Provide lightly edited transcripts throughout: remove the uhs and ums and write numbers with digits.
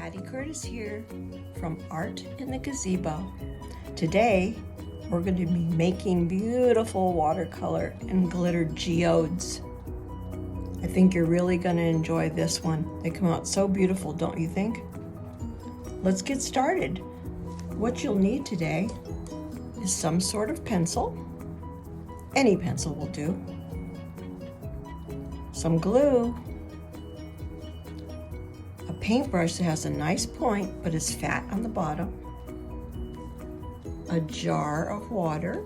Patty Curtis here from Art in the Gazebo. Today we're going to be making beautiful watercolor and glitter geodes. I think you're really going to enjoy this one. They come out so beautiful, don't you think? Let's get started. What you'll need today is some sort of pencil. Any pencil will do. Some glue. A paintbrush that has a nice point but is fat on the bottom. A jar of water.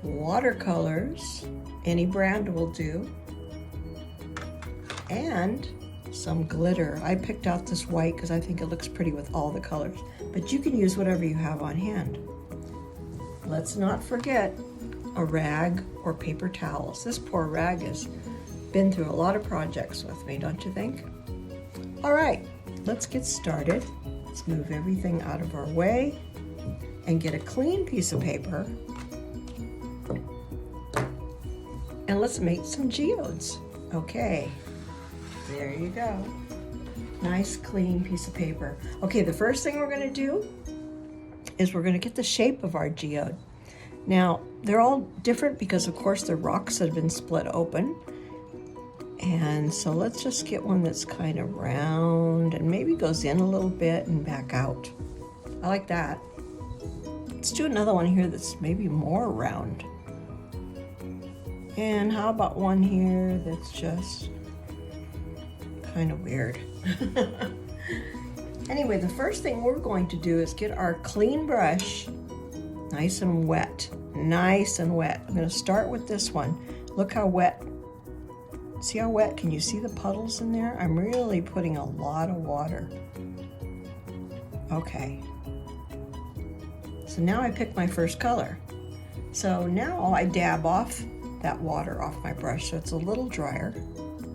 Watercolors. Any brand will do. And some glitter. I picked out this white because I think it looks pretty with all the colors, but you can use whatever you have on hand. Let's not forget a rag or paper towels. This poor rag has been through a lot of projects with me, don't you think? All right, let's get started. Let's move everything out of our way and get a clean piece of paper. And let's make some geodes. Okay, there you go. Nice clean piece of paper. Okay, the first thing we're gonna do is we're gonna get the shape of our geode. Now, they're all different because of course they're rocks that have been split open. And so let's just get one that's kind of round and maybe goes in a little bit and back out. I like that. Let's do another one here that's maybe more round. And how about one here that's just kind of weird. Anyway, the first thing we're going to do is get our clean brush nice and wet. Nice and wet. I'm going to start with this one. Look how wet. See how wet? Can you see the puddles in there? I'm really putting a lot of water. Okay. So now I pick my first color. So now I dab off that water off my brush so it's a little drier.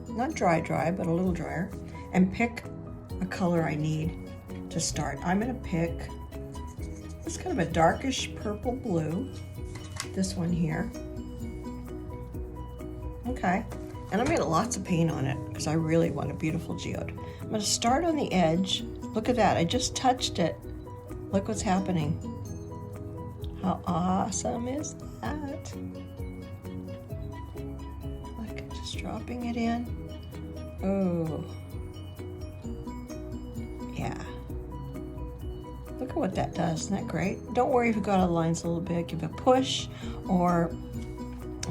Not dry, but a little drier. And pick a color I need to start. I'm going to pick this kind of a darkish purple blue. This one here. Okay. And I'm going to get lots of paint on it because I really want a beautiful geode. I'm going to start on the edge. Look at that. I just touched it. Look what's happening. How awesome is that? Look, just dropping it in. Oh. Yeah. Look at what that does. Isn't that great? Don't worry if you got out of the lines a little bit. Give it a push, or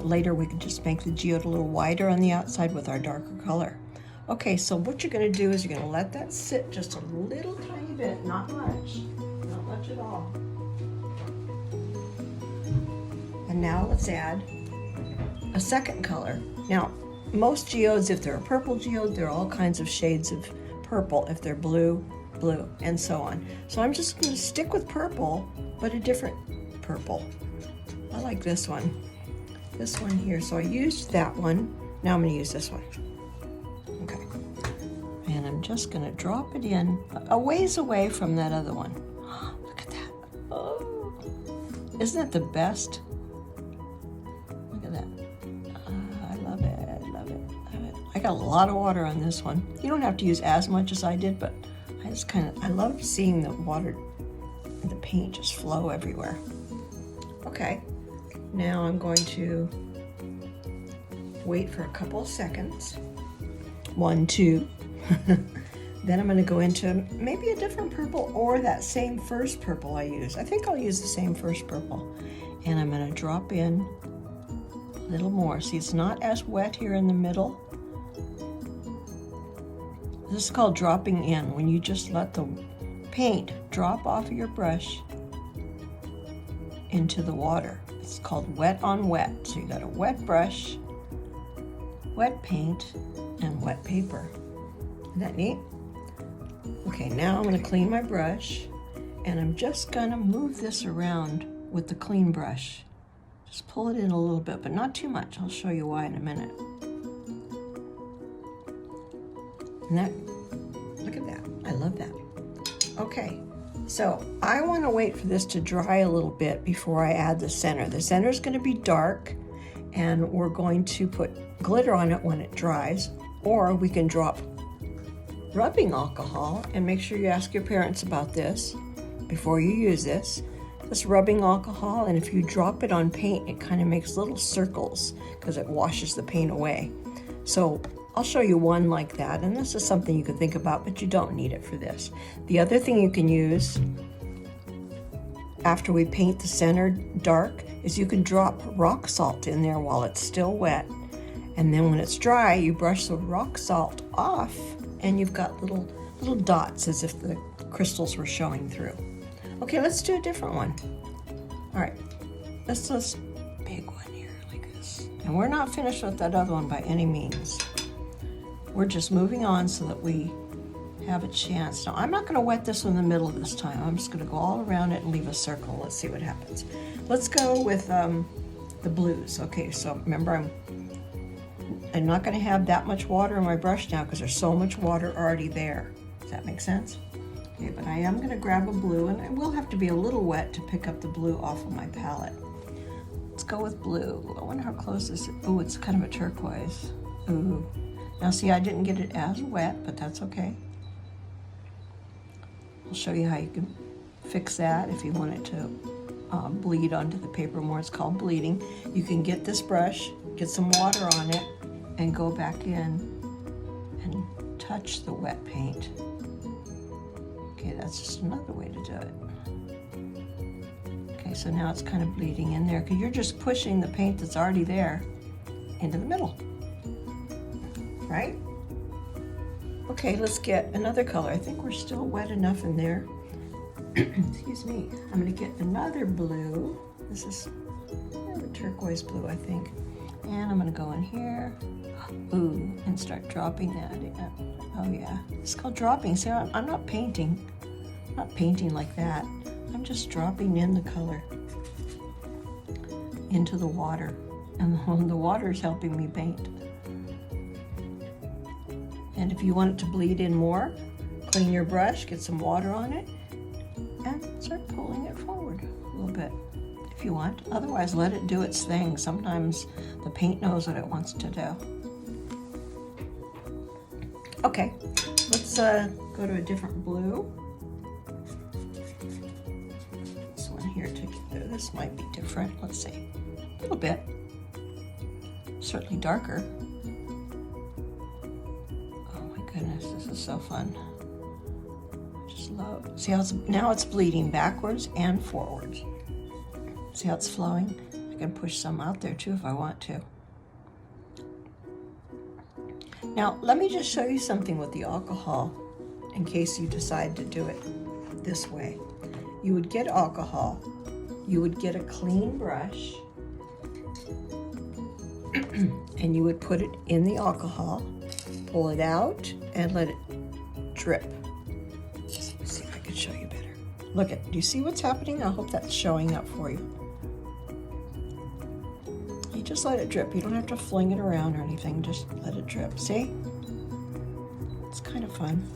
later we can just make the geode a little wider on the outside with our darker color. Okay, so what you're going to do is you're going to let that sit just a little tiny bit, not much at all. And now let's add a second color. Now, most geodes, if they're a purple geode, there are all kinds of shades of purple. If they're blue, blue, and so on. So I'm just going to stick with purple, but a different purple. I like this one. This one here. So I used that one. Now I'm going to use this one. Okay. And I'm just going to drop it in a ways away from that other one. Look at that. Oh, isn't it the best? Look at that. I love it. Love it. Love it. I got a lot of water on this one. You don't have to use as much as I did, but I love seeing the water and the paint just flow everywhere. Okay. Now I'm going to wait for a couple of seconds. 1, 2. Then I'm going to go into maybe a different purple or that same first purple I used. I think I'll use the same first purple. And I'm going to drop in a little more. See, it's not as wet here in the middle. This is called dropping in, when you just let the paint drop off of your brush into the water. It's called wet on wet. So you got a wet brush, wet paint, and wet paper. Isn't that neat? Okay, now I'm going to clean my brush, and I'm just going to move this around with the clean brush. Just pull it in a little bit, but not too much. I'll show you why in a minute. And that, look at that. I love that. Okay. So I want to wait for this to dry a little bit before I add the center. The center is going to be dark, and we're going to put glitter on it when it dries, or we can drop rubbing alcohol, and make sure you ask your parents about this before you use this. This rubbing alcohol, and if you drop it on paint, it kind of makes little circles because it washes the paint away. So I'll show you one like that, and this is something you can think about, but you don't need it for this. The other thing you can use after we paint the center dark is you can drop rock salt in there while it's still wet, and then when it's dry, you brush the rock salt off, and you've got little dots as if the crystals were showing through. Okay, let's do a different one. All right, this big one here like this. And we're not finished with that other one by any means. We're just moving on so that we have a chance. Now, I'm not gonna wet this one in the middle this time. I'm just gonna go all around it and leave a circle. Let's see what happens. Let's go with the blues. Okay, so remember I'm not gonna have that much water in my brush now because there's so much water already there. Does that make sense? Okay, but I am gonna grab a blue, and it will have to be a little wet to pick up the blue off of my palette. Let's go with blue. I wonder how close this is. Oh, it's kind of a turquoise. Ooh. Now see, I didn't get it as wet, but that's okay. I'll show you how you can fix that if you want it to bleed onto the paper more. It's called bleeding. You can get this brush, get some water on it, and go back in and touch the wet paint. Okay, that's just another way to do it. Okay, so now it's kind of bleeding in there because you're just pushing the paint that's already there into the middle, right? Okay, let's get another color. I think we're still wet enough in there. Excuse me. I'm gonna get another blue. This is a turquoise blue, I think. And I'm gonna go in here, ooh, and start dropping that in. Oh yeah, it's called dropping. See, I'm not painting. I'm not painting like that. I'm just dropping in the color into the water. And the water is helping me paint. And if you want it to bleed in more, clean your brush, get some water on it, and start pulling it forward a little bit if you want. Otherwise, let it do its thing. Sometimes the paint knows what it wants to do. Okay, let's go to a different blue. This one here together. This might be different. Let's see. A little bit. Certainly darker. Oh my goodness, this is so fun. I just love. See how now it's bleeding backwards and forwards. See how it's flowing? I can push some out there too if I want to. Now, let me just show you something with the alcohol in case you decide to do it this way. You would get alcohol, you would get a clean brush, and you would put it in the alcohol, pull it out, and let it drip. Let's see if I can show you better. Look at, do you see what's happening? I hope that's showing up for you. You just let it drip. You don't have to fling it around or anything. Just let it drip. See? It's kind of fun.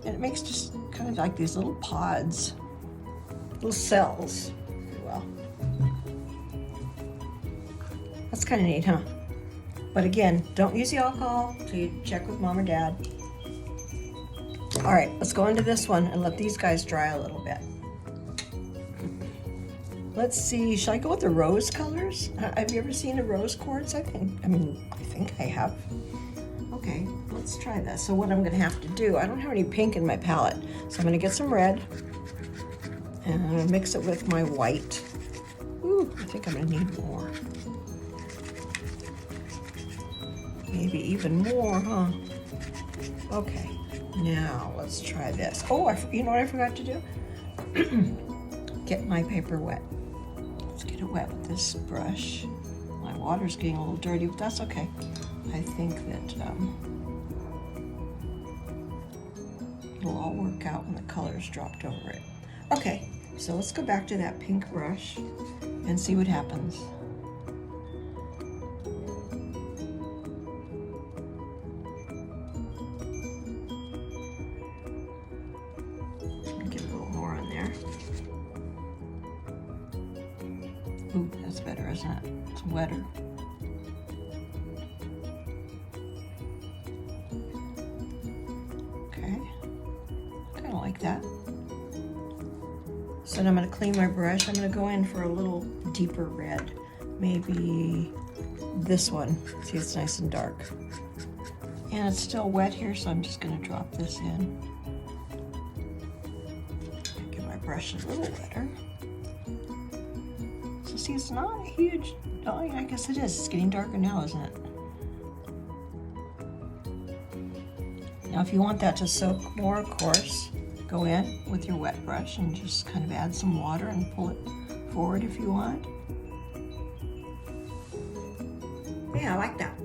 And it makes just kind of like these little pods, little cells, if you will. That's kind of neat, huh? But again, don't use the alcohol until you check with mom or dad. All right, let's go into this one and let these guys dry a little bit. Let's see, shall I go with the rose colors? Have you ever seen a rose quartz? I think I have. Okay, let's try this. So what I'm gonna have to do, I don't have any pink in my palette, so I'm gonna get some red and I'm gonna mix it with my white. Ooh, I think I'm gonna need more. Maybe even more, huh? Okay, now let's try this. Oh, you know what I forgot to do? Get my paper wet. Let's get it wet with this brush. My water's getting a little dirty, but that's okay. I think that it'll all work out when the color's dropped over it. Okay, so let's go back to that pink brush and see what happens. Get a little more on there. Ooh, that's better, isn't it? It's wetter. Okay. like that. So now I'm going to clean my brush. I'm going to go in for a little deeper red. Maybe this one. See, it's nice and dark. And it's still wet here, so I'm just going to drop this in. Get my brush a little wetter. So see, it's not a huge, oh, I guess it is. It's getting darker now, isn't it? Now, if you want that to soak more, of course, go in with your wet brush and just kind of add some water and pull it forward if you want. Yeah, I like that.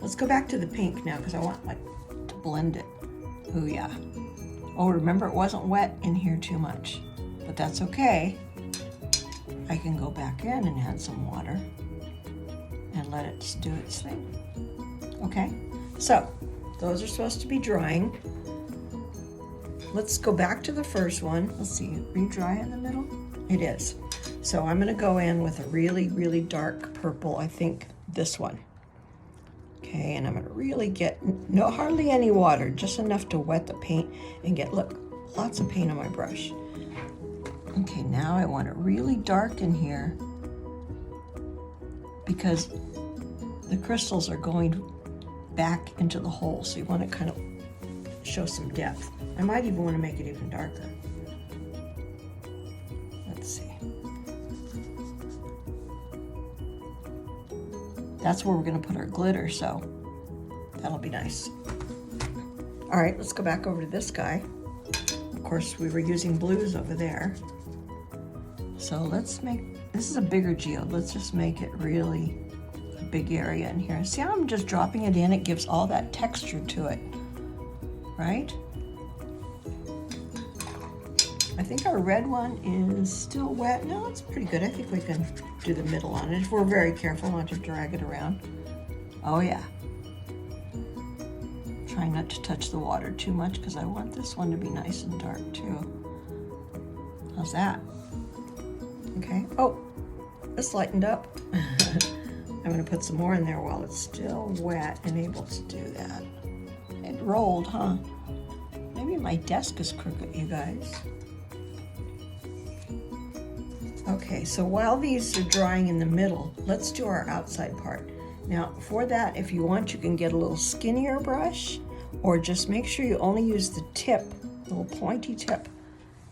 Let's go back to the pink now because I want to blend it. Oh yeah. Oh, remember it wasn't wet in here too much, but that's okay. I can go back in and add some water and let it do its thing. Okay, so those are supposed to be drying. Let's go back to the first one. Let's see, are you dry in the middle? It is. So I'm gonna go in with a really, really dark purple, I think this one. Okay, and I'm gonna really get, hardly any water, just enough to wet the paint and get, look, lots of paint on my brush. Okay, now I want it really dark in here because the crystals are going back into the hole, so you want to kind of show some depth. I might even want to make it even darker. Let's see. That's where we're going to put our glitter, so that'll be nice. All right, let's go back over to this guy. Of course, we were using blues over there. So let's make, this is a bigger geode. Let's just make it really a big area in here. See how I'm just dropping it in? It gives all that texture to it, right? I think our red one is still wet. No, it's pretty good. I think we can do the middle on it if we're very careful not to drag it around. Oh yeah. Trying not to touch the water too much because I want this one to be nice and dark too. How's that? Okay. Oh, this lightened up. I'm going to put some more in there while it's still wet and able to do that. It rolled, huh? Maybe my desk is crooked, you guys. Okay, so while these are drying in the middle, let's do our outside part. Now, for that, if you want, you can get a little skinnier brush, or just make sure you only use the tip, the little pointy tip.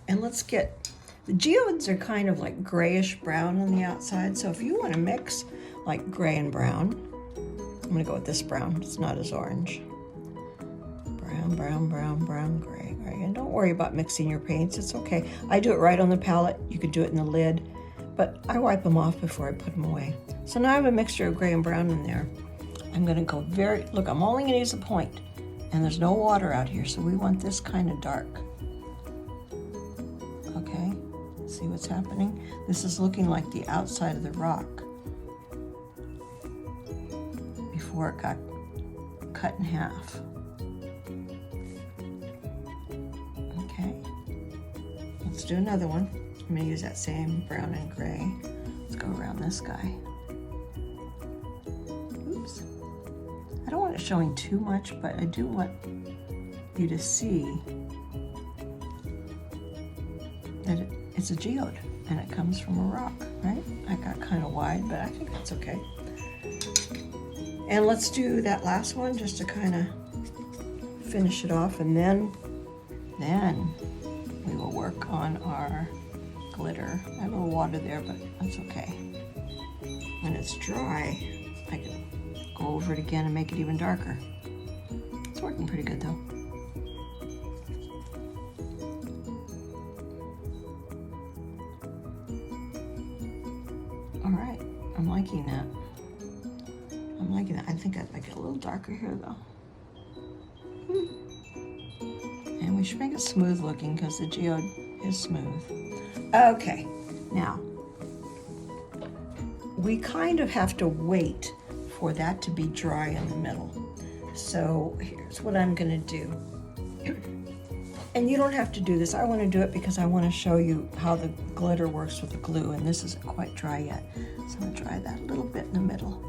And let's get, the geodes are kind of like grayish brown on the outside, so if you want to mix like gray and brown, I'm going to go with this brown, it's not as orange. Brown, brown, brown, brown, gray, gray. And don't worry about mixing your paints, it's okay. I do it right on the palette, you could do it in the lid, but I wipe them off before I put them away. So now I have a mixture of gray and brown in there. I'm going to go look, I'm only going to use a point, and there's no water out here, so we want this kind of dark. Okay, see what's happening? This is looking like the outside of the rock before it got cut in half. Okay, let's do another one. I'm going to use that same brown and gray. Let's go around this guy. Oops. I don't want it showing too much, but I do want you to see that it's a geode and it comes from a rock, right? I got kind of wide, but I think that's okay. And let's do that last one just to kind of finish it off, and then we will work on our glitter. I have a little water there, but that's okay. When it's dry, I can go over it again and make it even darker. It's working pretty good though. All right, I'm liking that. I'm liking that. I think I'd like it a little darker here though. And we should make it smooth looking because the geode is smooth. Okay, now we kind of have to wait for that to be dry in the middle. So here's what I'm gonna do. And you don't have to do this. I want to do it because I want to show you how the glitter works with the glue, and this isn't quite dry yet. So I'm gonna dry that a little bit in the middle.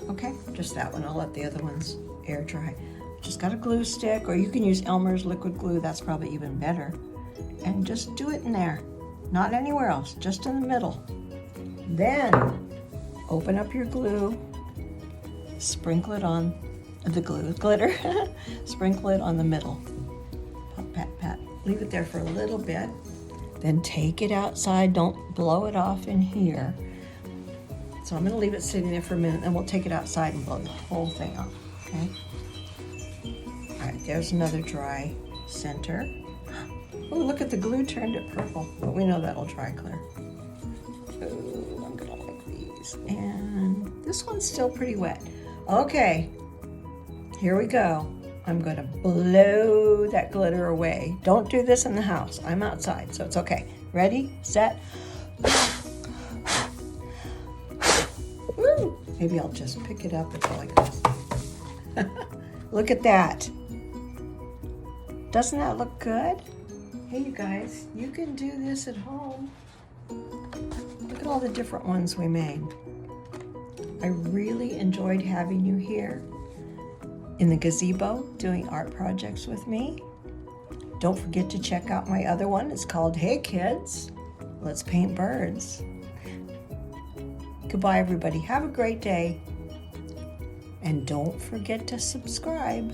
Okay, just that one. I'll let the other ones air dry. just got a glue stick, or you can use Elmer's liquid glue, that's probably even better. And just do it in there, not anywhere else, just in the middle. Then open up your glue, sprinkle it on the glitter, sprinkle it on the middle. Pat, pat, pat. Leave it there for a little bit. Then take it outside, don't blow it off in here. So I'm gonna leave it sitting there for a minute, and we'll take it outside and blow the whole thing off, okay? All right, there's another dry center. Oh, look at the glue turned it purple, but we know that'll dry clear. Oh, I'm gonna like these. And this one's still pretty wet. Okay, here we go. I'm gonna blow that glitter away. Don't do this in the house. I'm outside, so it's okay. Ready, set. Woo! Maybe I'll just pick it up and go like this. Look at that. Doesn't that look good? Hey, you guys, you can do this at home. Look at all the different ones we made. I really enjoyed having you here in the gazebo doing art projects with me. Don't forget to check out my other one. It's called Hey Kids, Let's Paint Birds. Goodbye, everybody. Have a great day. And don't forget to subscribe.